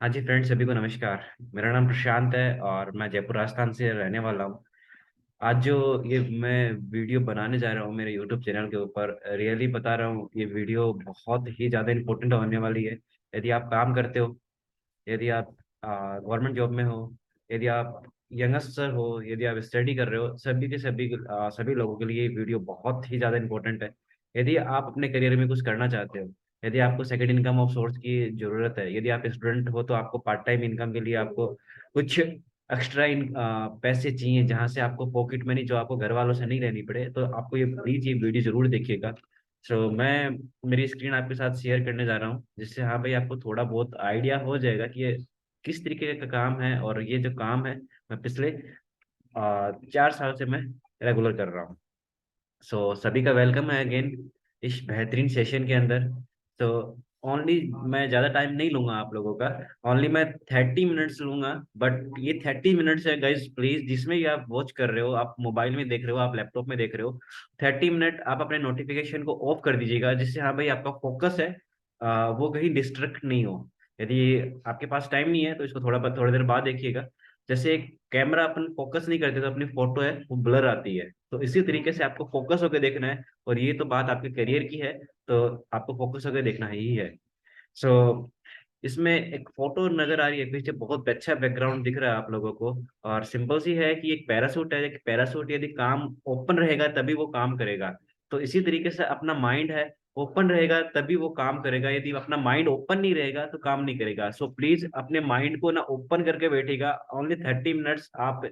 हाँ जी फ्रेंड्स, सभी को नमस्कार। मेरा नाम प्रशांत है और मैं जयपुर राजस्थान से रहने वाला हूँ। आज जो ये मैं वीडियो बनाने जा रहा हूँ मेरे यूट्यूब चैनल के ऊपर, रियली बता रहा हूँ, ये वीडियो बहुत ही ज़्यादा इम्पोर्टेंट होने वाली है। यदि आप काम करते हो, यदि आप गवर्नमेंट जॉब में हो, यदि आप यंगस्टर हो, यदि आप स्टडी कर रहे हो, सभी के सभी सभी लोगों के लिए ये वीडियो बहुत ही ज़्यादा इंपॉर्टेंट है। यदि आप अपने करियर में कुछ करना चाहते हो, यदि आपको सेकंड इनकम ऑफ सोर्स की ज़रूरत है, यदि आप स्टूडेंट हो तो आपको पार्ट टाइम इनकम के लिए आपको कुछ एक्स्ट्रा पैसे चाहिए, जहाँ से आपको पॉकेट मनी जो आपको घर वालों से नहीं रहनी पड़े, तो आपको ये प्लीज ये वीडियो जरूर देखिएगा। मैं मेरी स्क्रीन आपके साथ शेयर करने जा रहा हूँ, जिससे हाँ भाई आपको थोड़ा बहुत आइडिया हो जाएगा कि ये किस तरीके का काम है। और ये जो काम है, मैं पिछले 4 साल से मैं रेगुलर कर रहा हूँ। सभी का वेलकम है अगेन इस बेहतरीन सेशन के अंदर। तो ओनली मैं ज़्यादा टाइम नहीं लूंगा आप लोगों का। ओनली मैं 30 मिनट्स लूंगा। बट ये 30 मिनट्स है गाइज, प्लीज, जिसमें ये आप वॉच कर रहे हो, आप मोबाइल में देख रहे हो, आप लैपटॉप में देख रहे हो, 30 मिनट आप अपने नोटिफिकेशन को ऑफ कर दीजिएगा, जिससे हाँ भाई आपका फोकस है, वो कहीं डिस्ट्रैक्ट नहीं हो। यदि आपके पास टाइम नहीं है तो इसको थोड़ी देर बाद देखिएगा। जैसे एक कैमरा अपन फोकस नहीं करते तो अपनी फोटो है वो ब्लर आती है, तो इसी तरीके से आपको फोकस होकर देखना है। और ये तो बात आपके करियर की है, तो आपको फोकस होकर देखना ही है। सो इसमें एक फोटो नजर आ रही है पीछे, बहुत अच्छा बैकग्राउंड दिख रहा है आप लोगों को। और सिंपल सी है कि एक पैरासूट है, एक पैरासूट यदि काम ओपन रहेगा तभी वो काम करेगा। तो इसी तरीके से अपना माइंड है, ओपन रहेगा तभी वो काम करेगा। यदि अपना माइंड ओपन नहीं रहेगा तो काम नहीं करेगा। सो प्लीज अपने माइंड को ना ओपन करके बैठेगा। ओनली 30 मिनट्स आप है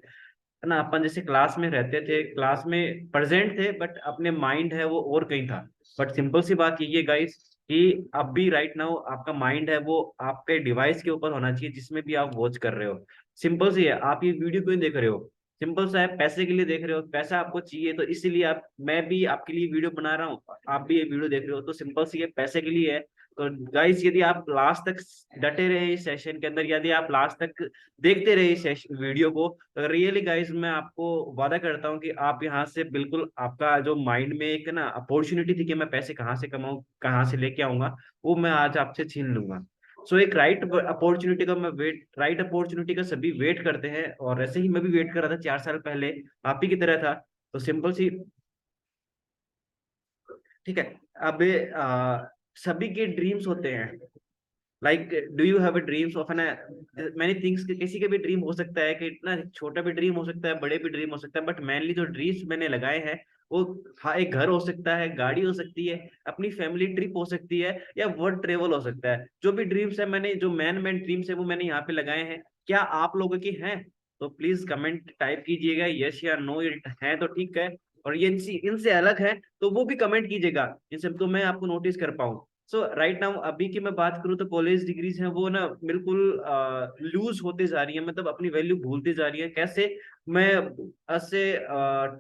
ना, अपन जैसे क्लास में रहते थे, क्लास में प्रेजेंट थे, बट अपने माइंड है वो और कहीं था। बट सिंपल सी बात ये गाइस कि अब भी राइट नाउ आपका माइंड है वो आपके डिवाइस के ऊपर होना चाहिए, जिसमें भी आप वॉच कर रहे हो। सिंपल सी है, आप ये वीडियो क्यों देख रहे हो? सिंपल सा है, पैसे के लिए देख रहे हो, पैसा आपको चाहिए, तो इसीलिए आप, मैं भी आपके लिए वीडियो बना रहा हूँ, आप भी ये वीडियो देख रहे हो, तो सिंपल सी है, पैसे के लिए है। तो गाइस यदि आप लास्ट तक डटे रहे इस सेशन के अंदर, यदि आप लास्ट तक देखते रहे इस वीडियो को, तो रियली गाइस मैं आपको वादा करता हूँ कि आप यहाँ से बिल्कुल, आपका जो माइंड में एक ना अपॉर्चुनिटी थी कि मैं पैसे कहाँ से कमाऊँ, कहाँ से लेके आऊंगा, वो मैं आज आपसे छीन लूंगा। एक राइट अपॉर्चुनिटी का सभी वेट करते हैं, और ऐसे ही मैं भी वेट कर रहा था 4 साल पहले, आप ही की तरह था। तो सिंपल सी, ठीक है। अब सभी के ड्रीम्स होते हैं। Like, do you have a dreams of an many things? किसी के भी ड्रीम हो सकता है, कि इतना छोटा भी ड्रीम हो सकता है, बड़े भी ड्रीम हो सकता है, बट मेनली जो ड्रीम्स मैंने लगाए हैं वो, हाँ, एक घर हो सकता है, गाड़ी हो सकती है, अपनी फैमिली ट्रिप हो सकती है, या वर्ल्ड ट्रेवल हो सकता है। जो भी ड्रीम्स है मैंने, जो मैन ड्रीम्स है वो मैंने यहाँ पे लगाए हैं। क्या आप लोगों की हैं? तो प्लीज कमेंट टाइप कीजिएगा, यस या नो, है तो ठीक है। और ये इनसे इनसे अलग है तो वो भी कमेंट कीजिएगा, जिनसे तो मैं आपको नोटिस कर पाऊँ। राइट नाउ अभी की मैं बात करूँ तो कॉलेज डिग्रीज हैं वो ना बिल्कुल लूज होते जा रही है, मतलब अपनी वैल्यू भूलती जा रही है। कैसे? मैं ऐसे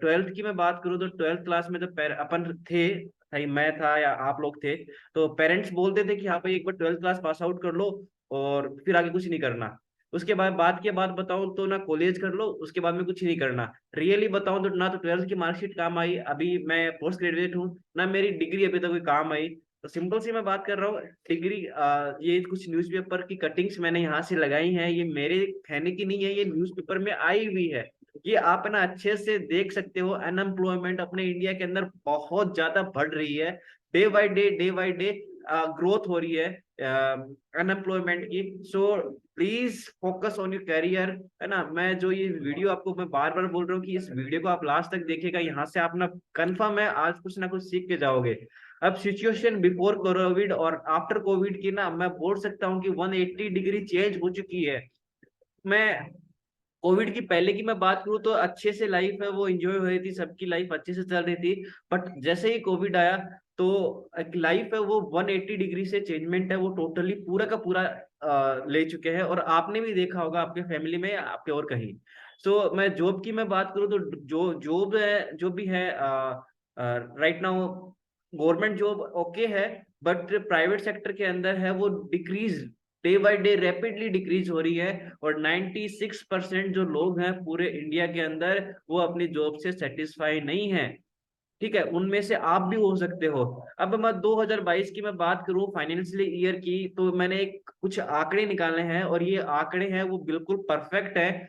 12th की मैं बात करूँ तो 12th क्लास में जब अपन थे, चाहे मैं था या आप लोग थे, तो पेरेंट्स बोलते थे कि हाँ भाई एक बार 12th क्लास पास आउट कर लो और फिर आगे कुछ नहीं करना। उसके बाद बात की बात बताऊं तो ना कॉलेज कर लो, उसके बाद में कुछ नहीं करना। रियली बताऊं तो ना तो 12th की मार्कशीट काम आई, अभी मैं पोस्ट ग्रेजुएट हूँ, ना मेरी डिग्री अभी तक कोई काम आई। तो सिंपल सी मैं बात कर रहा हूँ, डिग्री, ये कुछ न्यूज़पेपर की कटिंग्स मैंने यहाँ से लगाई हैं, ये मेरे कहने की नहीं है, ये न्यूज़पेपर में आई हुई है। ये आप ना अच्छे से देख सकते हो, अनएम्प्लॉयमेंट अपने इंडिया के अंदर बहुत ज्यादा बढ़ रही है। डे बाय डे ग्रोथ हो रही है अनएम्प्लॉयमेंट की। Please focus on your career, है ना। मैं जो ये वीडियो आपको मैं बार बार बोल रहा हूँ कि इस वीडियो को आप लास्ट तक देखिएगा, यहाँ से आप ना कंफर्म है आज कुछ ना कुछ सीख के जाओगे। अब सिचुएशन बिफोर कोविड और आफ्टर कोविड की ना मैं बोल सकता हूँ कि 180 डिग्री चेंज हो चुकी है। मैं कोविड की पहले की मैं बात करूँ तो अच्छे से लाइफ है वो एंजॉय हो रही थी, सबकी लाइफ अच्छे से चल रही थी। बट जैसे ही कोविड आया तो एक लाइफ है वो 180 डिग्री से चेंजमेंट है, वो टोटली पूरा का पूरा ले चुके हैं। और आपने भी देखा होगा आपके फैमिली में, आपके और कहीं। मैं जॉब की मैं बात करूँ तो जो जॉब है, जो भी है right now, government job okay है, बट प्राइवेट सेक्टर के अंदर है वो decrease, day by day rapidly decrease हो रही है। और 96% जो लोग हैं पूरे इंडिया के अंदर वो अपनी जॉब से सेटिस्फाई नहीं है। ठीक है, उनमें से आप भी हो सकते हो। अब मैं 2022 की मैं बात करूं फाइनेंशियल ईयर की, तो मैंने एक कुछ आंकड़े निकाले हैं और ये आंकड़े हैं वो बिल्कुल परफेक्ट है।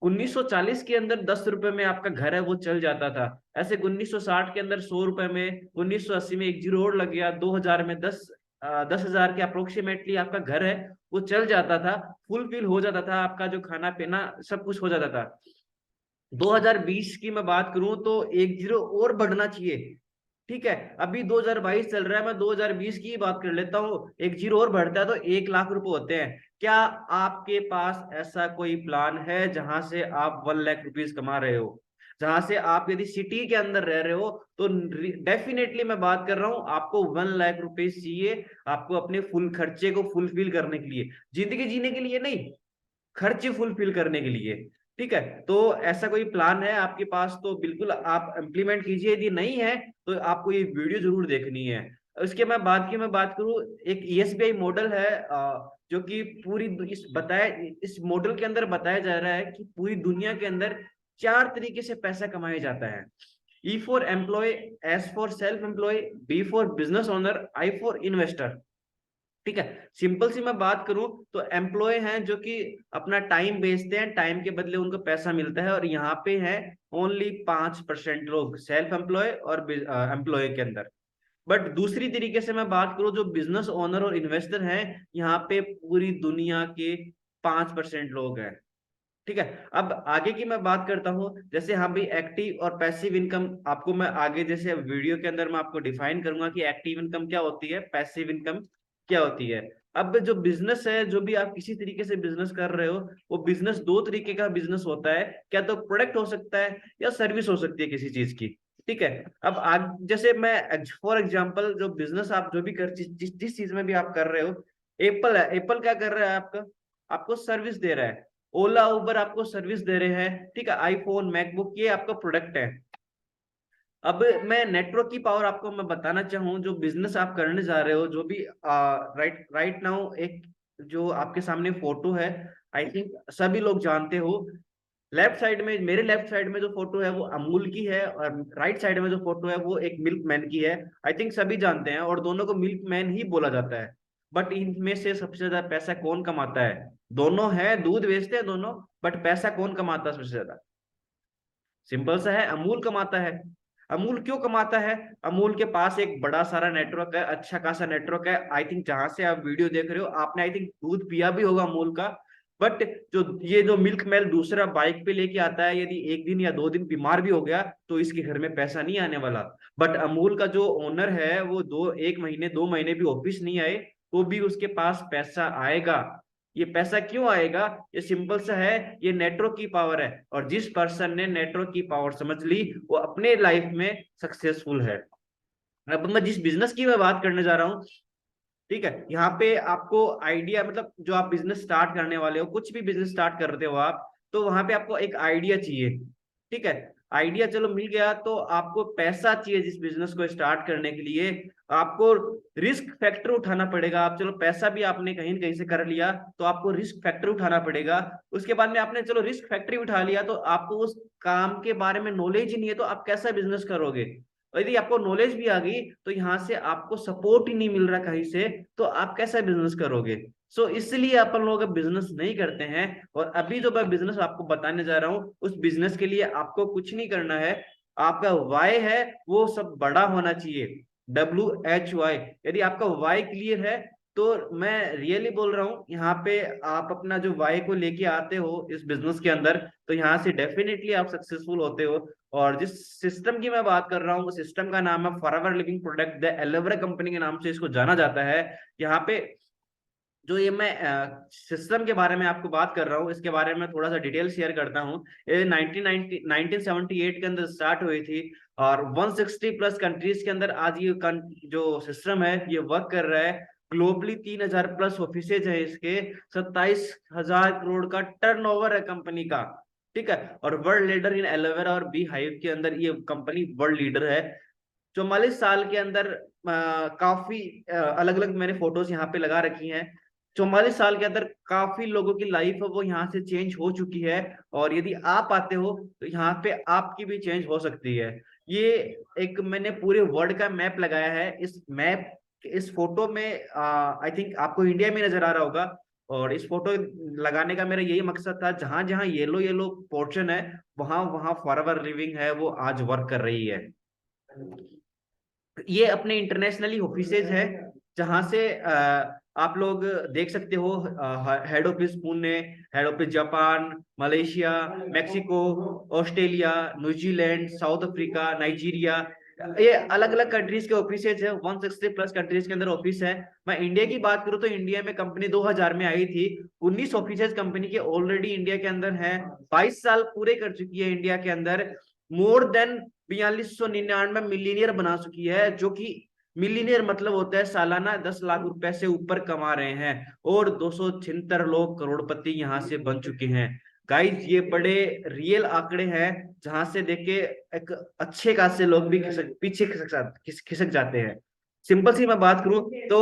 1940 के अंदर 10 रुपए में आपका घर है वो चल जाता था। ऐसे 1960 के अंदर 100 रुपए में, 1980 में एक जीरो और लग गया, 2000 में 10,000 के अप्रोक्सीमेटली आपका घर है वो चल जाता था। फुलफिल हो जाता था, आपका जो खाना पीना सब कुछ हो जाता था। 2020 की मैं बात करूं तो एक जीरो और बढ़ना चाहिए। ठीक है, अभी 2022 चल रहा है, मैं 2020 की ही बात कर लेता हूँ। एक जीरो और बढ़ता है तो 1 लाख रुपए होते हैं। क्या आपके पास ऐसा कोई प्लान है जहां से आप 1 लाख रुपीज कमा रहे हो? जहां से आप यदि सिटी के अंदर रह रहे हो तो डेफिनेटली मैं बात कर रहा हूँ, आपको 1 लाख रुपीज चाहिए। आपको अपने फुल खर्चे को फुलफिल करने के लिए, जिंदगी जीने के लिए नहीं, खर्चे फुलफिल करने के लिए। ठीक है, तो ऐसा कोई प्लान है आपके पास तो बिल्कुल आप इम्प्लीमेंट कीजिए, यदि नहीं है तो आपको ये वीडियो जरूर देखनी है। उसके मैं बात करूं, एक ईएसबीआई मॉडल है जो कि इस मॉडल के अंदर बताया जा रहा है कि पूरी दुनिया के अंदर 4 तरीके से पैसा कमाया जाता है। E for employ, S for self employ, B for business owner, I for investor. ठीक है, सिंपल सी मैं बात करूं तो एम्प्लॉय हैं जो कि अपना टाइम बेचते हैं, टाइम के बदले उनको पैसा मिलता है, और यहाँ पे है ओनली 5% लोग सेल्फ एम्प्लॉय और एम्प्लॉय के अंदर। बट दूसरी तरीके से मैं बात करूं, जो बिजनेस ओनर और इन्वेस्टर हैं, यहाँ पे पूरी दुनिया के 5% लोग हैं। ठीक है, अब आगे की मैं बात करता हूँ, जैसे हाँ भाई एक्टिव और पैसिव इनकम आपको मैं आगे जैसे वीडियो के अंदर मैं आपको डिफाइन करूंगा कि एक्टिव इनकम क्या होती है, पैसिव इनकम क्या होती है। अब जो बिजनेस है, जो भी आप किसी तरीके से बिजनेस कर रहे हो, वो बिजनेस दो तरीके का बिजनेस होता है। क्या तो प्रोडक्ट हो सकता है या सर्विस हो सकती है किसी चीज की। ठीक है, अब आज जैसे मैं फॉर एग्जांपल जो बिजनेस आप जो भी कर जिस चीज में भी आप कर रहे हो, एप्पल है, एप्पल क्या कर रहा है आपका, आपको सर्विस दे रहा है। ओला उबर आपको सर्विस दे रहे हैं। ठीक है, आईफोन मैकबुक ये आपका प्रोडक्ट है। अब मैं नेटवर्क की पावर आपको मैं बताना चाहूँ, जो बिजनेस आप करने जा रहे हो, जो भी राइट राइट नाउ एक जो आपके सामने फोटो है, आई थिंक सभी लोग जानते हो। लेफ्ट साइड में, मेरे लेफ्ट साइड में जो फोटो है वो अमूल की है, और राइट साइड में जो फोटो है वो एक मिल्क मैन की है। आई थिंक सभी जानते हैं, और दोनों को मिल्क मैन ही बोला जाता है। बट इनमें से सबसे ज्यादा पैसा कौन कमाता है? दोनों है, दूध बेचते हैं दोनों, बट पैसा कौन कमाता है सबसे ज्यादा? सिंपल सा है, अमूल कमाता है। अमूल क्यों कमाता है? अमूल के पास एक बड़ा सारा नेटवर्क है, अच्छा खासा नेटवर्क है। आई थिंक जहां से आप वीडियो देख रहे हो, आपने आई थिंक दूध पिया भी होगा अमूल का। बट जो मिल्क मैन दूसरा बाइक पे लेके आता है, यदि एक दिन या 2 दिन बीमार भी हो गया तो इसके घर में पैसा नहीं आने वाला। बट अमूल का जो ओनर है वो 1 महीने 2 महीने भी ऑफिस नहीं आए तो भी उसके पास पैसा आएगा। ये पैसा क्यों आएगा? ये सिंपल सा है, ये नेटवर्क की पावर है, और जिस पर्सन ने नेटवर्क की पावर समझ ली वो अपने लाइफ में सक्सेसफुल है। अब मैं जिस बिजनेस की मैं बात करने जा रहा हूँ, ठीक है, यहाँ पे आपको आइडिया, मतलब जो आप बिजनेस स्टार्ट करने वाले हो, कुछ भी बिजनेस स्टार्ट करते हो आप, तो वहां पे आपको एक आइडिया चाहिए। ठीक है, आइडिया चलो मिल गया, तो आपको पैसा चाहिए जिस बिजनेस को स्टार्ट करने के लिए। आपको रिस्क फैक्टर उठाना पड़ेगा। आप चलो पैसा भी आपने कहीं न कहीं से कर लिया, तो आपको रिस्क फैक्टर उठाना पड़ेगा। उसके बाद में आपने चलो रिस्क फैक्टर उठा लिया, तो आपको उस काम के बारे में नॉलेज ही नहीं है, तो आप कैसा बिजनेस करोगे? और यदि आपको नॉलेज भी आ गई तो यहाँ से आपको सपोर्ट ही नहीं मिल रहा कहीं से, तो आप कैसा बिजनेस करोगे? इसलिए अपन लोग अब बिजनेस नहीं करते हैं। और अभी जो मैं बिजनेस आपको बताने जा रहा हूँ, उस बिजनेस के लिए आपको कुछ नहीं करना है। आपका वाई है वो सब बड़ा होना चाहिए, WHY। यदि आपका वाई क्लियर है तो मैं रियली बोल रहा हूँ, यहाँ पे आप अपना जो वाई को लेके आते हो इस बिजनेस के अंदर, तो यहाँ से डेफिनेटली आप सक्सेसफुल होते हो। और जिस सिस्टम की मैं बात कर रहा हूँ, उस सिस्टम का नाम है forever living product, the aloe vera company के नाम से इसको जाना जाता है। यहाँ पे जो ये मैं सिस्टम के बारे में आपको बात कर रहा हूँ, इसके बारे में थोड़ा सा डिटेल शेयर करता हूँ। ये 1978 के अंदर स्टार्ट हुई थी, और 160 प्लस कंट्रीज के अंदर आज ये जो सिस्टम है ये वर्क कर रहा है। ग्लोबली 3,000 प्लस ऑफिसेज है इसके, 27,000 करोड़ का टर्नओवर है कंपनी का। ठीक है, और वर्ल्ड लीडर इन एलोवेरा और बी हाइव के अंदर ये कंपनी वर्ल्ड लीडर है। 44 साल के अंदर काफी अलग अलग मैंने फोटोज यहाँ पे लगा रखी हैं। 44 साल के अंदर काफी लोगों की लाइफ है वो यहाँ से चेंज हो चुकी है, और यदि आप आते हो तो यहाँ पे आपकी भी चेंज हो सकती है। ये एक मैंने पूरे वर्ल्ड का मैप लगाया है। इस फोटो में आई थिंक आपको इंडिया में नजर आ रहा होगा। और इस फोटो लगाने का मेरा यही मकसद था, जहां जहां येलो येलो पोर्शन है, वहां वहां फॉरएवर लिविंग है वो आज वर्क कर रही है। ये अपने इंटरनेशनली ऑफिसेज है, जहां से आप लोग देख सकते हो। Head office Pune, head office Japan, Malaysia, Mexico, Australia, New Zealand, south Africa, Nigeria, ये अलग अलग कंट्रीज के ऑफिसेज है। 160 प्लस कंट्रीज के अंदर ऑफिस है। मैं इंडिया की बात करूं तो इंडिया में कंपनी 2000 में आई थी। 19 ऑफिसेज कंपनी के ऑलरेडी इंडिया के अंदर है। 22 साल पूरे कर चुकी है इंडिया के अंदर। मोर देन 4299 मिलीनियर बना चुकी है, जो कि मिलीनियर मतलब होता है सालाना 10 लाख रुपए से ऊपर कमा रहे हैं। और 276 लोग करोड़पति यहां से बन चुके हैं। गाइस ये बड़े रियल आंकड़े हैं, जहां से देख के एक अच्छे खासे लोग भी पीछे खिसक जाते हैं। सिंपल सी मैं बात करूं तो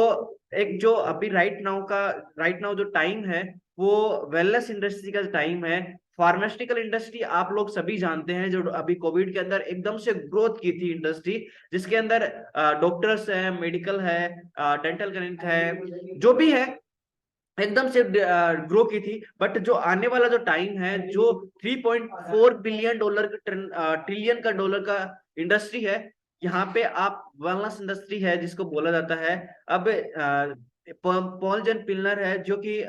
एक जो अभी राइट नाउ जो टाइम है, वो वेलनेस इंडस्ट्री का टाइम है। फार्मास्यूटिकल इंडस्ट्री आप लोग सभी जानते हैं, जो अभी कोविड के अंदर एकदम से ग्रोथ की थी इंडस्ट्री, जिसके अंदर डॉक्टर्स है, मेडिकल है, डेंटल क्लिनिक है, जो भी है, एकदम से ग्रो की थी। बट जो आने वाला जो टाइम है, जो 3.4 बिलियन डॉलर का ट्रिलियन का डॉलर का इंडस्ट्री है, यहाँ पे आप वेलनेस इंडस्ट्री है जिसको बोला जाता है। अब पॉल जन पिल्लर है, जो कि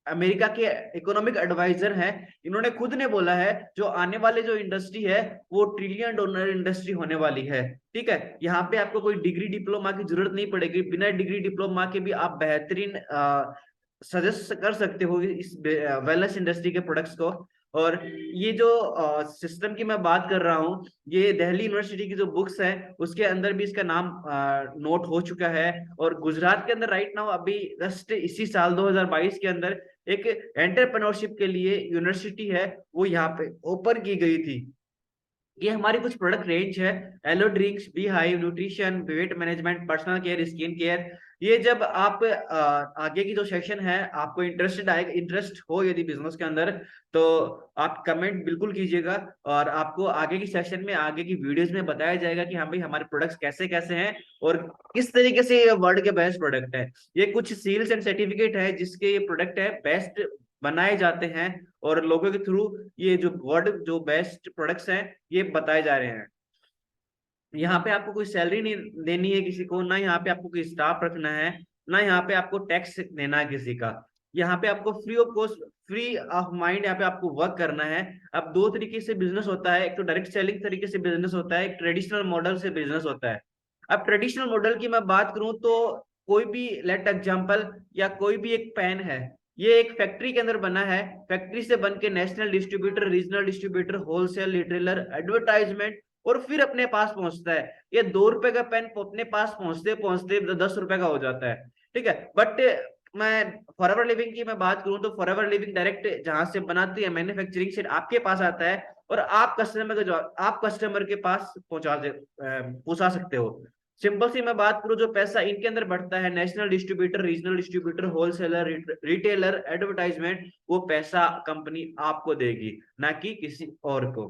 अमेरिका के इकोनॉमिक एडवाइजर हैं, इन्होंने खुद ने बोला है जो आने वाले जो इंडस्ट्री है वो ट्रिलियन डॉलर इंडस्ट्री होने वाली है। ठीक है, यहाँ पे आपको कोई डिग्री डिप्लोमा की जरूरत नहीं पड़ेगी। बिना डिग्री डिप्लोमा के भी आप बेहतरीन सजेस्ट कर सकते हो इस वेलनेस इंडस्ट्री के प्रोडक्ट्स को। और ये जो सिस्टम की मैं बात कर रहा हूँ, ये दिल्ली यूनिवर्सिटी की जो बुक्स है उसके अंदर भी इसका नाम नोट हो चुका है। और गुजरात के अंदर राइट नाउ अभी जस्ट इसी साल 2022 के अंदर एक एंटरप्रेन्योरशिप के लिए यूनिवर्सिटी है, वो यहाँ पे ओपन की गई थी। ये हमारी कुछ प्रोडक्ट रेंज है। Aloe drinks, bee hive, nutrition, weight management, personal care, skin care. ये जब आप आगे की जो सेशन है, आपको इंटरेस्ट हो यदि बिजनेस के अंदर, तो आप कमेंट बिल्कुल कीजिएगा। और आपको आगे की सेशन में, आगे की वीडियोस में बताया जाएगा कि हाँ भाई हमारे प्रोडक्ट्स कैसे कैसे हैं और किस तरीके से ये वर्ल्ड के बेस्ट प्रोडक्ट है। ये कुछ सील्स एंड सर्टिफिकेट है जिसके ये प्रोडक्ट है बेस्ट बनाए जाते हैं, और लोगों के थ्रू ये जो वर्ल्ड जो बेस्ट प्रोडक्ट्स हैं ये बताए जा रहे हैं। यहाँ पे आपको कोई सैलरी नहीं देनी है किसी को, ना यहाँ पे आपको कोई स्टाफ रखना है, ना यहाँ पे आपको टैक्स देना है किसी का। यहाँ पे आपको free of cost, free of mind यहाँ पे आपको वर्क करना है। अब दो तरीके से बिजनेस होता है, एक तो डायरेक्ट सेलिंग तरीके से बिजनेस होता है, एक ट्रेडिशनल मॉडल से बिजनेस होता है। अब ट्रेडिशनल मॉडल की मैं बात करूं तो कोई भी लेट एग्जांपल, या कोई भी एक पेन है, ये एक फैक्ट्री के अंदर बना है। फैक्ट्री से बन के national distributor, regional distributor, wholesale retailer, advertisement, और फिर अपने पास पहुंचता है। ये 2 रुपए का पेन अपने पास पहुंचते पहुंचते 10 रुपए का हो जाता है। ठीक है, बट मैं फॉरएवर लिविंग की मैं बात करूं तो फॉरएवर लिविंग डायरेक्ट जहां से बनाती है मैन्युफैक्चरिंग से आपके पास आता है, और आप कस्टमर के पास पहुंचा सकते हो। सिंपल सी मैं बात करूं, जो पैसा इनके अंदर बढ़ता है, national distributor, regional distributor, wholesaler, retailer, advertisement, वो पैसा कंपनी आपको देगी, ना कि किसी और को।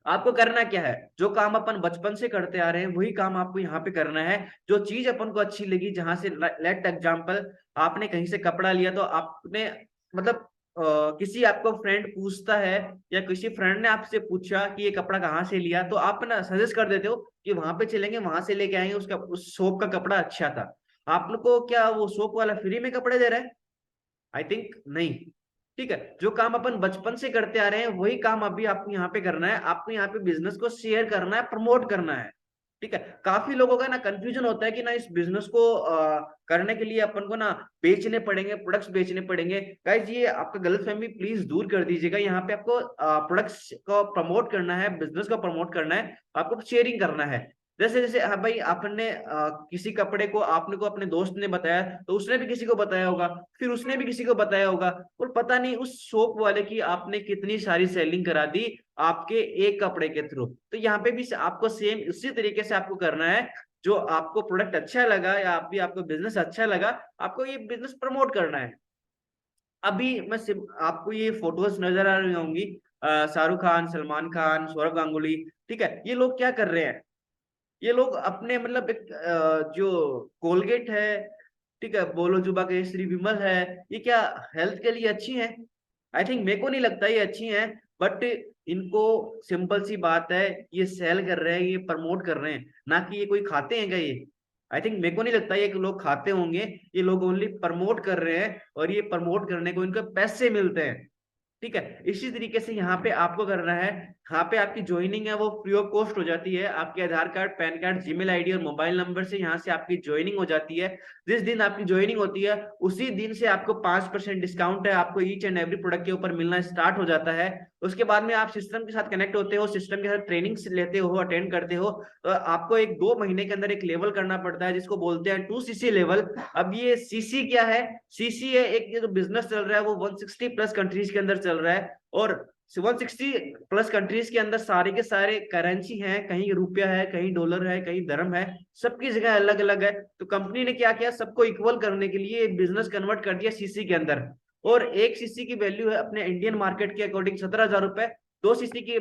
आपको करना क्या है, जो काम अपन बचपन से करते आ रहे हैं वही काम आपको यहाँ पे करना है। जो चीज अपन को अच्छी लगी, जहां से लेट एग्जांपल, आपने कहीं से कपड़ा लिया तो आपने मतलब किसी आपको फ्रेंड पूछता है, या किसी फ्रेंड ने आपसे पूछा कि ये कपड़ा कहाँ से लिया, तो आप ना सजेस्ट कर देते हो कि वहां पे चलेंगे, वहां से लेके आएंगे, उसका उस शॉप का कपड़ा अच्छा था। आप लोग को क्या वो शॉप वाला फ्री में कपड़े दे रहा है? आई थिंक नहीं। ठीक है, जो काम अपन बचपन से करते आ रहे हैं वही काम अभी आपको यहाँ पे करना है। आपको यहाँ पे बिजनेस को शेयर करना है, प्रमोट करना है। ठीक है, काफी लोगों का ना कंफ्यूजन होता है कि ना इस बिजनेस को करने के लिए अपन को ना बेचने पड़ेंगे, प्रोडक्ट्स बेचने पड़ेंगे। गाइस ये आपका गलतफहमी प्लीज दूर कर दीजिएगा। यहाँ पे आपको प्रोडक्ट्स को प्रमोट करना है, बिजनेस को प्रमोट करना है, आपको शेयरिंग करना है। जैसे जैसे हाँ भाई, आपने किसी कपड़े को आपने को अपने दोस्त ने बताया, तो उसने भी किसी को बताया होगा, फिर उसने भी किसी को बताया होगा, और पता नहीं उस शॉप वाले की आपने कितनी सारी सेलिंग करा दी आपके एक कपड़े के थ्रू। तो यहाँ पे भी आपको सेम उसी तरीके से आपको करना है। जो आपको प्रोडक्ट अच्छा लगा, या आपको बिजनेस अच्छा लगा, आपको ये बिजनेस प्रमोट करना है। अभी आपको ये फोटोज नजर आ रही होंगी, शाहरुख खान, सलमान खान, सौरभ गांगुली, ठीक है, ये लोग क्या कर रहे हैं, ये लोग अपने मतलब एक जो कोलगेट है, ठीक है, बोलोजुबा केसरी विमल है, ये क्या हेल्थ के लिए अच्छी है? आई थिंक, मेरे को नहीं लगता ये अच्छी है। बट इनको सिंपल सी बात है, ये सेल कर रहे हैं, ये प्रमोट कर रहे हैं, ना कि ये कोई खाते हैं क्या ये? आई थिंक, मेरे को नहीं लगता ये कि लोग खाते होंगे। ये लोग ओनली प्रमोट कर रहे हैं, और ये प्रमोट करने को इनको पैसे मिलते हैं। ठीक है, इसी तरीके से यहाँ पे आपको करना है। यहाँ पे आपकी ज्वाइनिंग है वो फ्री ऑफ कॉस्ट हो जाती है। आपके Aadhaar card, PAN card, Gmail ID और मोबाइल नंबर से यहाँ से आपकी ज्वाइनिंग हो जाती है। जिस दिन आपकी ज्वाइनिंग होती है उसी दिन से आपको 5% डिस्काउंट है, आपको ईच एंड एवरी प्रोडक्ट के ऊपर मिलना स्टार्ट हो जाता है। उसके बाद में आप सिस्टम के साथ कनेक्ट होते हो, सिस्टम के साथ ट्रेनिंग लेते हो, अटेंड करते हो। तो आपको एक 2 महीने के अंदर एक लेवल करना पड़ता है जिसको बोलते हैं 2CC लेवल। अब ये सीसी क्या है? सीसी है एक, ये जो बिजनेस चल रहा है वो 160 प्लस कंट्रीज के अंदर चल रहा है, और 160 प्लस कंट्रीज के अंदर सारे के सारे करेंसी हैं, कहीं रुपया है, कहीं डॉलर है, कहीं धर्म है, सबकी जगह अलग अलग है। तो कंपनी ने क्या किया, सबको इक्वल करने के लिए बिजनेस कन्वर्ट कर दिया सीसी के अंदर। और एक सीसी की वैल्यू है अपने इंडियन मार्केट के अकॉर्डिंग 17,000 रुपए, 2 सीसी की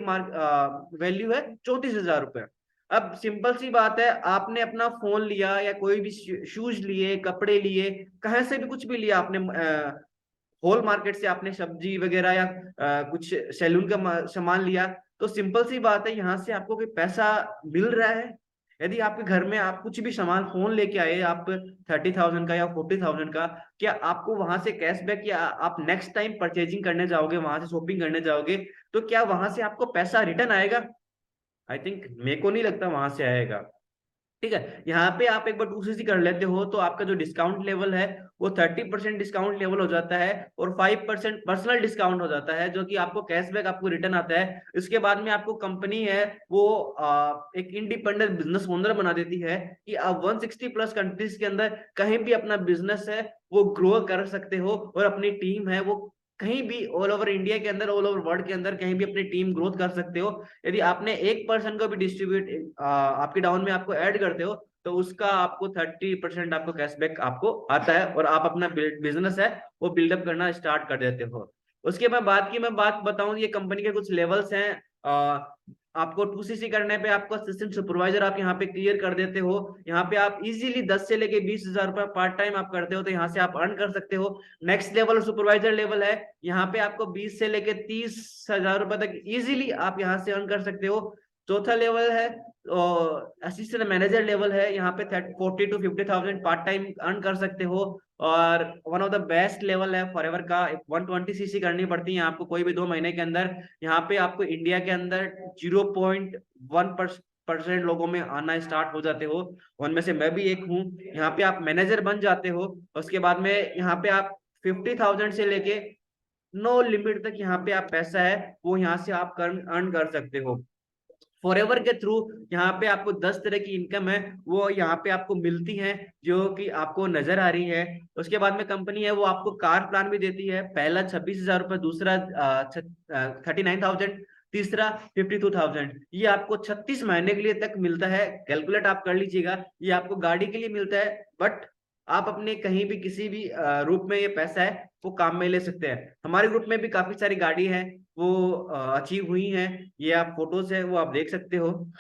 वैल्यू है 34,000 रुपए। अब सिंपल सी बात है, आपने अपना फोन लिया या कोई भी शूज लिए, कपड़े लिए, कहीं से भी कुछ भी लिया आपने, होल मार्केट से आपने सब्जी वगैरह या कुछ सैलून का सामान लिया, तो सिंपल सी बात है, यहाँ से आपको कोई पैसा मिल रहा है? यदि आपके घर में आप कुछ भी सामान, फोन लेके आए आप 30,000 का या 40,000 का, क्या आपको वहां से कैशबैक, या आप नेक्स्ट टाइम परचेजिंग करने जाओगे, वहां से शॉपिंग करने जाओगे, तो क्या वहां से आपको पैसा रिटर्न आएगा? आई थिंक, मेरे को नहीं लगता वहां से आएगा। ठीक है, यहाँ पे आप एक बार 2CC कर लेते हो तो आपका जो डिस्काउंट लेवल है वो 30% डिस्काउंट लेवल हो जाता है, और 5% पर्सनल डिस्काउंट हो जाता है, जो कि आपको कैशबैक, आपको रिटर्न आता है। इसके बाद में आपको कंपनी है वो एक इंडिपेंडेंट बिजनेस ओनर बना देती है, कि आप 160 प्लस कंट्रीज के अंदर कहीं भी अपना बिजनेस है वो ग्रो कर सकते हो, और अपनी टीम है वो कहीं भी ऑल ओवर इंडिया के अंदर, ऑल ओवर वर्ल्ड के अंदर कहीं भी अपनी टीम ग्रोथ कर सकते हो। यदि आपने एक पर्सन को भी डिस्ट्रीब्यूट आपके डाउन में आपको ऐड करते हो, तो उसका आपको 30% आपको कैशबैक आपको आता है, और आप अपना बिजनेस है वो बिल्डअप करना स्टार्ट कर देते हो। उसके बाद मैं बात बताऊं, ये कंपनी के कुछ लेवल्स हैं। आपको 2CC करने पे आपको असिस्टेंट सुपरवाइजर आप यहाँ पे क्लियर कर देते हो। यहाँ पे आप इजीली 10 से लेके 20,000 रुपए पार्ट टाइम आप करते हो, तो यहाँ से आप अर्न कर सकते हो। नेक्स्ट लेवल सुपरवाइजर लेवल है, यहाँ पे आपको 20 से लेके 30,000 रुपए तक इजीली आप यहाँ से अर्न कर सकते हो। चौथा लेवल है असिस्टेंट मैनेजर लेवल है, यहाँ पे 40 to 50,000 पार्ट टाइम अर्न कर सकते हो। और one of the best level है फॉरएवर का, 120CC करनी पड़ती है आपको कोई भी 2 महीने के अंदर। यहाँ पे आपको इंडिया के अंदर 0.1% लोगों में आना स्टार्ट हो जाते हो, उनमें से मैं भी एक हूँ। यहाँ पे आप मैनेजर बन जाते हो। उसके बाद में यहाँ पे आप 50,000 से लेके नो लिमिट तक यहाँ पे आप पैसा है वो यहाँ से आप अर्न कर सकते हो। फॉरएवर के थ्रू यहाँ पे आपको 10 तरह की इनकम है वो यहाँ पे आपको मिलती है, जो कि आपको नजर आ रही है। उसके बाद में कंपनी है वो आपको कार प्लान भी देती है, पहला 26,000 रुपए, दूसरा 39,000, तीसरा 52,000। ये आपको 36 महीने के लिए तक मिलता है। कैलकुलेट आप कर लीजिएगा, ये आपको गाड़ी के लिए मिलता है, बट आप अपने कहीं भी किसी भी रूप में ये पैसा है वो काम में ले सकते हैं। हमारे ग्रुप में भी काफी सारी गाड़ी है वो अचीव हुई हैं। ये आप फोटोज है वो आप देख सकते हो,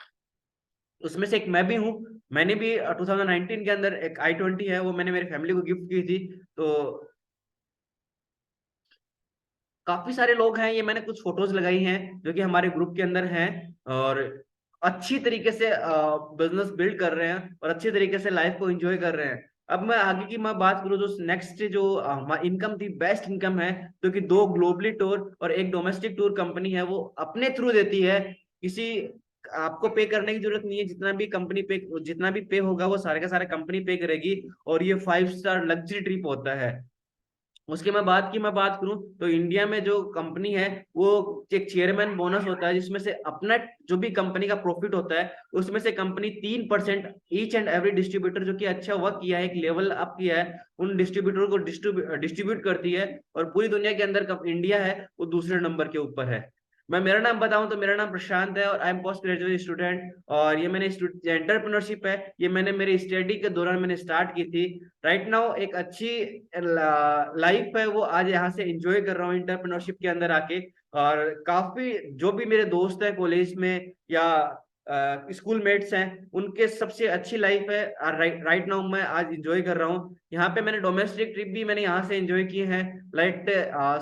उसमें से एक मैं भी हूँ। मैंने भी 2019 के अंदर एक i20 है वो मैंने मेरी फैमिली को गिफ्ट की थी। तो काफी सारे लोग हैं, ये मैंने कुछ फोटोज लगाई हैं जो कि हमारे ग्रुप के अंदर हैं, और अच्छी तरीके से बिजनेस बिल्ड कर रहे हैं और अच्छी तरीके से लाइफ को एंजॉय कर रहे हैं। अब मैं आगे की मैं बात करूँ, जो नेक्स्ट जो इनकम थी, बेस्ट इनकम है, जो कि 2 ग्लोबली टूर और एक डोमेस्टिक टूर कंपनी है वो अपने थ्रू देती है। किसी आपको पे करने की जरूरत नहीं है, जितना भी पे होगा वो सारे का सारा कंपनी पे करेगी, और ये 5 स्टार लग्जरी ट्रिप होता है। उसके मैं बात करूं तो इंडिया में जो कंपनी है वो एक चेयरमैन बोनस होता है, जिसमें से अपना जो भी कंपनी का प्रॉफिट होता है उसमें से company 3% each and every distributor जो कि अच्छा वर्क किया है, एक लेवल अप किया है, उन डिस्ट्रीब्यूटर को डिस्ट्रीब्यूट करती है। और पूरी दुनिया के अंदर इंडिया है वो दूसरे नंबर के ऊपर है। मेरा नाम बताऊं तो मेरा नाम प्रशांत है और I am post graduate student. और ये मैंने एंटरप्रेन्योरशिप है, ये मैंने मेरी स्टडी के दौरान मैंने स्टार्ट की थी। राइट नाउ एक अच्छी लाइफ है वो आज यहाँ से एंजॉय कर रहा हूँ एंटरप्रेन्योरशिप के अंदर आके। और काफी जो भी मेरे दोस्त हैं कॉलेज में या स्कूल मेट्स हैं, उनके सबसे अच्छी लाइफ है। राइट नाउ मैं आज एंजॉय कर रहा हूँ यहाँ पे। मैंने डोमेस्टिक ट्रिप भी मैंने यहाँ से एंजॉय किए हैं, लाइक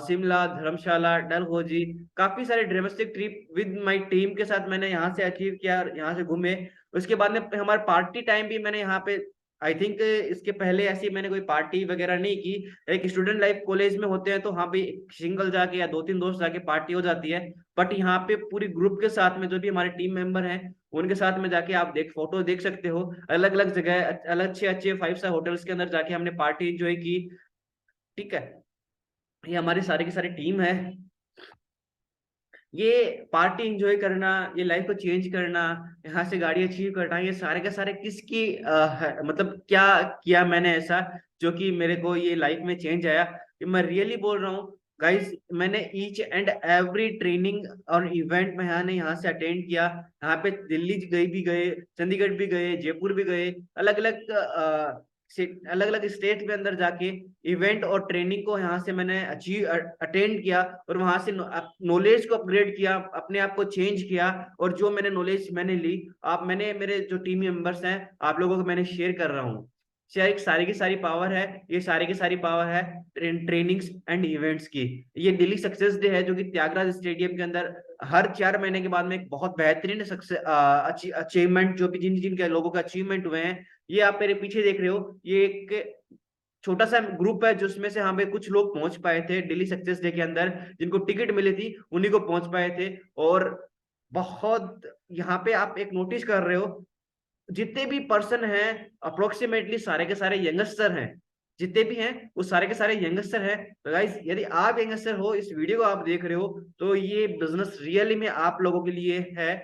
शिमला, धर्मशाला, डलहौजी। काफी सारे domestic trip with my team के साथ मैंने यहाँ से अचीव किया, यहाँ से घूमे। उसके बाद में हमारा पार्टी टाइम भी मैंने यहाँ पे, आई थिंक इसके पहले ऐसी मैंने कोई पार्टी वगैरह नहीं की। एक स्टूडेंट लाइफ कॉलेज में होते हैं तो हाँ भी सिंगल जाके या दो तीन दोस्त जाके पार्टी हो जाती है। बट यहाँ पे पूरी ग्रुप के साथ में जो भी हमारे टीम मेंबर हैं उनके साथ में जाके आप फोटो देख सकते हो। अलग अलग जगह अलग अच्छे अच्छे 5 स्टार होटल्स के अंदर जाके हमने पार्टी एंजॉय की। ठीक है, ये हमारी सारी की सारी टीम है। ये पार्टी एंजॉय करना, ये लाइफ को चेंज करना, यहाँ से गाड़ी अचीव करना, ये सारे के सारे किसकी मतलब क्या किया मैंने ऐसा जो कि मेरे को ये लाइफ में चेंज आया। ये मैं रियली बोल रहा हूँ गाइस, मैंने ईच एंड एवरी ट्रेनिंग और इवेंट में यहाँ से अटेंड किया। यहाँ पे दिल्ली गई भी गए, चंडीगढ़ भी गए, जयपुर भी गए, अलग अलग अलग अलग स्टेट के अंदर जाके इवेंट और ट्रेनिंग को यहाँ से मैंने अचीव अटेंड किया। और वहां से नॉलेज को अपग्रेड किया, अपने आप को चेंज किया। और जो मैंने नॉलेज मैंने ली, आप मैंने मेरे जो टीम मेंबर्स हैं आप लोगों को मैंने शेयर कर रहा हूँ। शेयर सारी की सारी पावर है, ये सारी की सारी पावर है ट्रेनिंग्स एंड इवेंट्स की। ये दिल्ली सक्सेस डे है जो कि त्यागराज स्टेडियम के अंदर हर 4 महीने के बाद में एक बहुत बेहतरीन अचीवमेंट जो भी जिन जिन के लोगों का अचीवमेंट हुए हैं, ये आप मेरे पीछे देख रहे हो। ये एक छोटा सा ग्रुप है जिसमें से हमें कुछ लोग पहुंच पाए थे दिल्ली सक्सेस डे के अंदर, जिनको टिकट मिली थी उन्हीं को पहुंच पाए थे। और बहुत यहाँ पे आप एक नोटिस कर रहे हो, जितने भी पर्सन हैं अप्रोक्सीमेटली सारे के सारे यंगस्टर हैं। जितने भी हैं वो सारे के सारे यंगस्टर हैं। तो गाइस यदि आप यंगस्टर हो, इस वीडियो को आप देख रहे हो, तो ये बिजनेस रियली में आप लोगों के लिए है।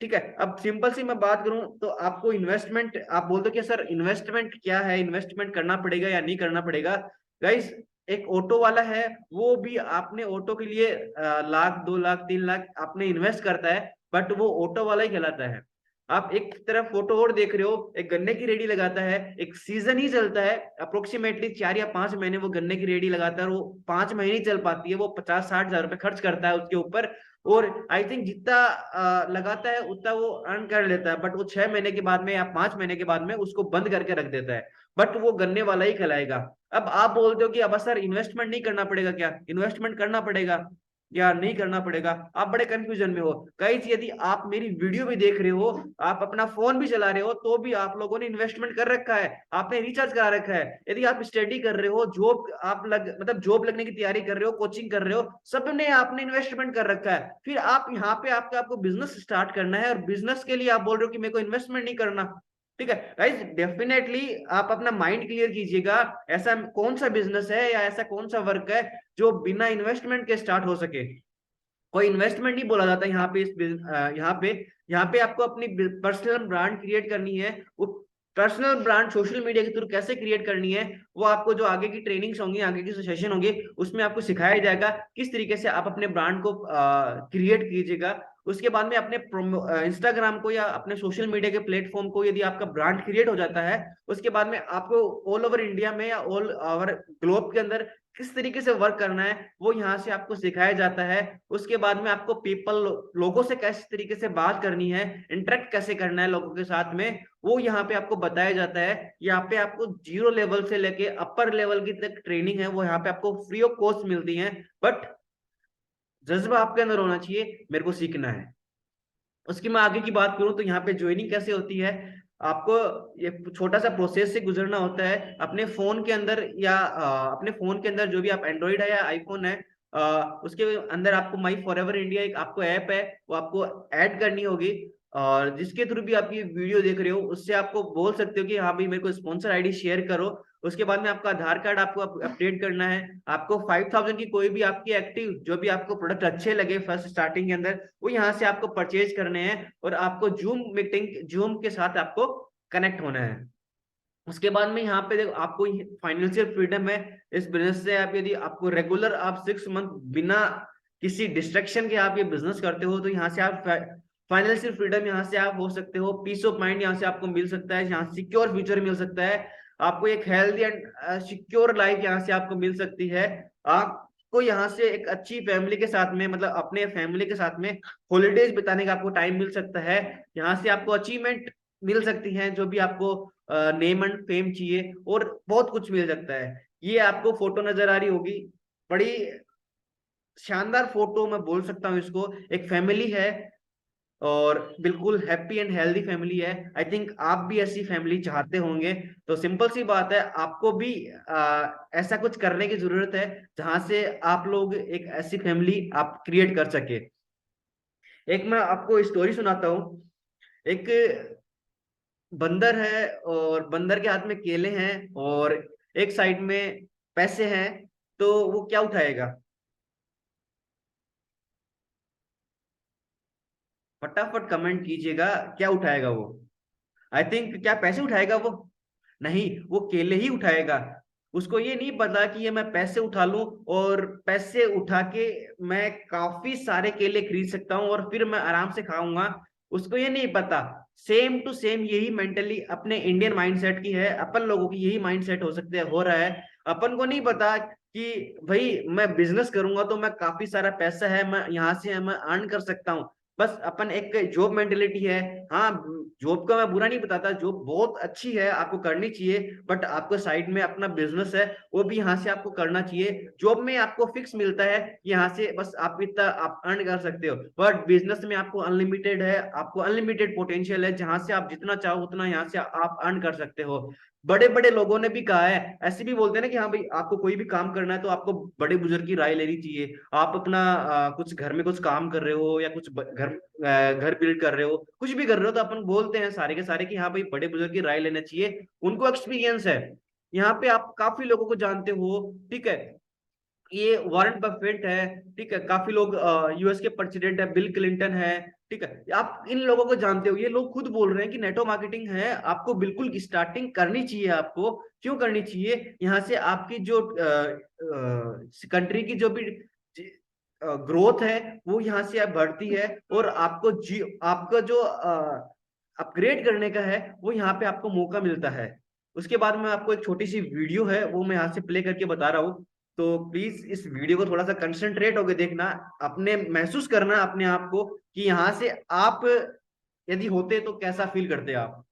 ठीक है, अब सिंपल सी मैं बात करूं तो आपको इन्वेस्टमेंट, आप बोलते हो कि सर इन्वेस्टमेंट क्या है, इन्वेस्टमेंट करना पड़ेगा या नहीं करना पड़ेगा। गाइस एक ऑटो वाला है, वो भी आपने ऑटो के लिए लाख 2 लाख 3 लाख आपने इन्वेस्ट करता है, बट वो ऑटो वाला ही कहलाता है। आप एक तरफ फोटो और देख रहे हो, एक गन्ने की रेडी लगाता है, एक सीजन ही चलता है अप्रोक्सीमेटली 4 या 5 महीने वो गन्ने की रेडी लगाता है, और वो 5 महीने ही चल पाती है, वो 50-60 हजार रुपए खर्च करता है उसके ऊपर। और आई थिंक जितना लगाता है उतना वो अर्न कर लेता है, बट वो 6 महीने के बाद में या 5 महीने के बाद में उसको बंद करके रख देता है। बट वो गन्ने वाला ही कहलाएगा। अब आप बोलते हो कि अब सर इन्वेस्टमेंट नहीं करना पड़ेगा क्या, इन्वेस्टमेंट करना पड़ेगा या नहीं करना पड़ेगा, आप बड़े कंफ्यूजन में हो। गाइस यदि आप मेरी वीडियो भी देख रहे हो, आप अपना फोन भी चला रहे हो, तो भी आप लोगों ने इन्वेस्टमेंट कर रखा है, आपने रिचार्ज करा रखा है। यदि आप स्टडी कर रहे हो, जॉब आप मतलब जॉब लगने की तैयारी कर रहे हो, कोचिंग कर रहे हो, सबने आपने इन्वेस्टमेंट कर रखा है। फिर आप यहाँ पे आपको बिजनेस स्टार्ट करना है और बिजनेस के लिए आप बोल रहे हो कि मेरे को इन्वेस्टमेंट नहीं करना। ठीक है गाइस, डेफिनेटली आप अपना माइंड क्लियर कीजिएगा। ऐसा कौन सा बिजनेस है या ऐसा कौन सा वर्क है जो बिना इन्वेस्टमेंट के स्टार्ट हो सके। कोई इन्वेस्टमेंट नहीं बोला जाता यहाँ पे। यहाँ पे आपको अपनी पर्सनल ब्रांड क्रिएट करनी है। वो पर्सनल ब्रांड सोशल मीडिया के थ्रू कैसे क्रिएट करनी है, वो आपको जो आगे की ट्रेनिंग्स होंगी, आगे की सेशन होंगे, उसमें आपको सिखाया जाएगा किस तरीके से आप अपने ब्रांड को क्रिएट कीजिएगा। उसके बाद में अपने इंस्टाग्राम को या अपने सोशल मीडिया के प्लेटफॉर्म को यदि आपका ब्रांड क्रिएट हो जाता है, उसके बाद में आपको ऑल ओवर इंडिया में या ऑल ओवर ग्लोब के अंदर किस तरीके से वर्क करना है वो यहाँ से आपको सिखाया जाता है। उसके बाद में आपको लोगों से कैसे तरीके से बात करनी है, इंटरेक्ट कैसे करना है लोगों के साथ में, वो यहाँ पे आपको बताया जाता है। यहाँ पे आपको 0 लेवल से लेके अपर लेवल की तक ट्रेनिंग है वो यहाँ पे आपको फ्री ऑफ कॉस्ट मिलती है। बट जज्बा आपके अंदर होना चाहिए, मेरे को सीखना है। उसकी मैं आगे की बात करूं तो यहाँ पे ज्वाइनिंग कैसे होती है, आपको ये छोटा सा प्रोसेस से गुजरना होता है। अपने फोन के अंदर या अपने फोन के अंदर जो भी आप एंड्रॉइड है या आईफोन है, उसके अंदर आपको माई फॉर एवर इंडिया एक आपको ऐप है, वो आपको ऐड करनी होगी। और जिसके थ्रू भी आप ये वीडियो देख रहे हो उससे आपको बोल सकते हो कि हाँ भाई मेरे को स्पॉन्सर आईडी शेयर करो। उसके बाद में आपका आधार कार्ड आपको अपडेट करना है। आपको 5,000 की कोई भी आपकी एक्टिव जो भी आपको प्रोडक्ट अच्छे लगे फर्स्ट स्टार्टिंग के अंदर, वो यहाँ से आपको परचेज करने हैं और आपको जूम मीटिंग जूम के साथ आपको कनेक्ट होना है। उसके बाद में यहाँ पे देखो आपको फाइनेंशियल फ्रीडम है इस बिजनेस से। आप यदि आपको रेगुलर आप 6 मंथ बिना किसी डिस्ट्रक्शन के आप ये बिजनेस करते हो, तो यहाँ से आप फाइनेंशियल फ्रीडम यहाँ से आप हो सकते हो, पीस ऑफ माइंड यहाँ से आपको मिल सकता है, यहाँ सिक्योर फ्यूचर मिल सकता है आपको, एक हेल्दी एंड सिक्योर लाइफ यहाँ से आपको मिल सकती है। आपको यहाँ से एक अच्छी फैमिली के साथ में, मतलब अपने फैमिली के साथ में हॉलीडेज बिताने का आपको टाइम मिल सकता है। यहाँ से आपको अचीवमेंट मिल सकती है, जो भी आपको नेम एंड फेम चाहिए, और बहुत कुछ मिल सकता है। ये आपको फोटो नजर आ रही होगी, बड़ी शानदार फोटो मैं बोल सकता हूँ इसको। एक फैमिली है, और बिल्कुल हैप्पी एंड हेल्दी फैमिली है। आई थिंक आप भी ऐसी फैमिली चाहते होंगे। तो सिंपल सी बात है, आपको भी ऐसा कुछ करने की जरूरत है जहां से आप लोग एक ऐसी फैमिली आप क्रिएट कर सके। एक मैं आपको स्टोरी सुनाता हूँ। एक बंदर है, और बंदर के हाथ में केले हैं, और एक साइड में पैसे हैं। तो वो क्या उठाएगा? फटाफट कमेंट कीजिएगा, क्या उठाएगा वो? आई थिंक, क्या पैसे उठाएगा वो? नहीं, वो केले ही उठाएगा। उसको ये नहीं पता कि ये मैं पैसे उठा लूं, और पैसे उठा के मैं काफी सारे केले खरीद सकता हूं, और फिर मैं आराम से खाऊंगा। उसको ये नहीं पता, सेम टू सेम यही मेंटली अपने इंडियन माइंडसेट की है, अपन लोगों की यही माइंडसेट हो सकते हो रहा है। अपन को नहीं पता कि भाई मैं बिजनेस करूंगा तो मैं काफी सारा पैसा है, मैं यहाँ से मैं अर्न कर सकता हूँ। बस अपन एक जॉब मेंटेलिटी है। हाँ, जॉब का मैं बुरा नहीं बताता, जॉब बहुत अच्छी है, आपको करनी चाहिए। बट आपको साइड में अपना बिजनेस है, वो भी यहाँ से आपको करना चाहिए। जॉब में आपको फिक्स मिलता है कि यहाँ से बस आप इतना आप अर्न कर सकते हो, बट बिजनेस में आपको अनलिमिटेड है, आपको अनलिमिटेड पोटेंशियल है, जहां से आप जितना चाहो उतना यहाँ से आप अर्न कर सकते हो। बड़े बड़े लोगों ने भी कहा है, ऐसे भी बोलते हैं ना कि हाँ भाई, आपको कोई भी काम करना है तो आपको बड़े बुजुर्ग की राय लेनी चाहिए। आप अपना कुछ घर में कुछ काम कर रहे हो, या कुछ घर बिल्ड कर रहे हो, कुछ भी कर रहे हो, तो अपन बोलते हैं सारे के सारे कि हाँ भाई, बड़े बुजुर्ग की राय लेना चाहिए, उनको एक्सपीरियंस है। यहाँ पे आप काफी लोगों को जानते हो, ठीक है? ये वारेन बफेट है, ठीक है? काफी लोग, यूएस के प्रेसिडेंट है, बिल क्लिंटन है, ठीक है? आप इन लोगों को जानते हो, ये लोग खुद बोल रहे हैं कि नेटो मार्केटिंग है, आपको बिल्कुल स्टार्टिंग करनी चाहिए। आपको क्यों करनी चाहिए? यहाँ से आपकी जो कंट्री की जो भी ग्रोथ है, वो यहाँ से आप बढ़ती है, और आपको आपका जो अपग्रेड करने का है, वो यहाँ पे आपको मौका मिलता है। उसके बाद में आपको एक छोटी सी वीडियो है, वो मैं यहाँ से प्ले करके बता रहा हूँ। तो प्लीज इस वीडियो को थोड़ा सा कंसंट्रेट होकर देखना, अपने महसूस करना अपने आप को कि यहाँ से आप यदि होते तो कैसा फील करते आप।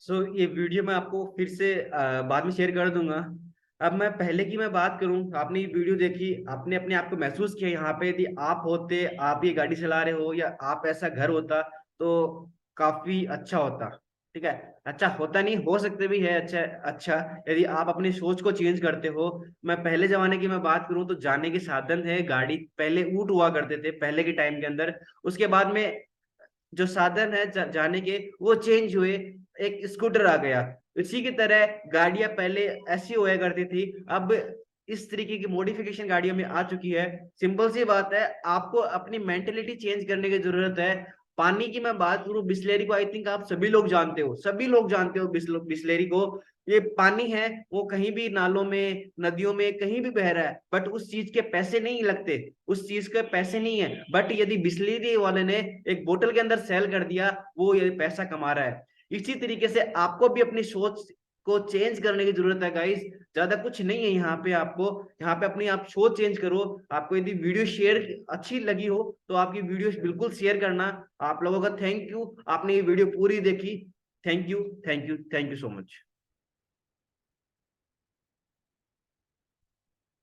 ये वीडियो मैं आपको फिर से बाद में शेयर कर दूंगा। अब मैं पहले की मैं बात करूं, आपने ये वीडियो देखी, आपने अपने आप को महसूस किया यहाँ पे, यदि आप होते, आप ये गाड़ी चला रहे हो, या आप ऐसा घर होता, तो काफी अच्छा होता। ठीक है? अच्छा होता नहीं, हो सकते भी है अच्छा। अच्छा, यदि आप अपनी सोच को चेंज करते हो। मैं पहले जमाने की मैं बात करूं तो जाने के साधन है गाड़ी, पहले ऊंट हुआ करते थे पहले के टाइम के अंदर। उसके बाद में जो साधन है जाने के, वो चेंज हुए, एक स्कूटर आ गया। इसी की तरह गाड़ियां पहले ऐसी हुआ करती थी, अब इस तरीके की मॉडिफिकेशन गाड़ियों में आ चुकी है। सिंपल सी बात है, आपको अपनी मेंटेलिटी चेंज करने की जरूरत है। पानी की मैं बात करूं, बिस्लेरी को आई थिंक आप सभी लोग जानते हो, सभी लोग जानते हो बिस्लेरी को। ये पानी है, वो कहीं भी नालों में, नदियों में, कहीं भी बह रहा है, बट उस चीज के पैसे नहीं लगते, उस चीज के पैसे नहीं है। बट यदि बिस्लेरी वाले ने एक बोतल के अंदर सेल कर दिया, वो ये पैसा कमा रहा है। इसी तरीके से आपको भी अपनी सोच को चेंज करने की जरूरत है गाइस। ज्यादा कुछ नहीं है यहाँ पे आपको, यहाँ पे अपनी आप सोच चेंज करो। आपको यदि वीडियो शेयर अच्छी लगी हो, तो आपकी वीडियो बिल्कुल शेयर करना। आप लोगों का थैंक यू, आपने ये वीडियो पूरी देखी। Thank you, thank you, thank you so much.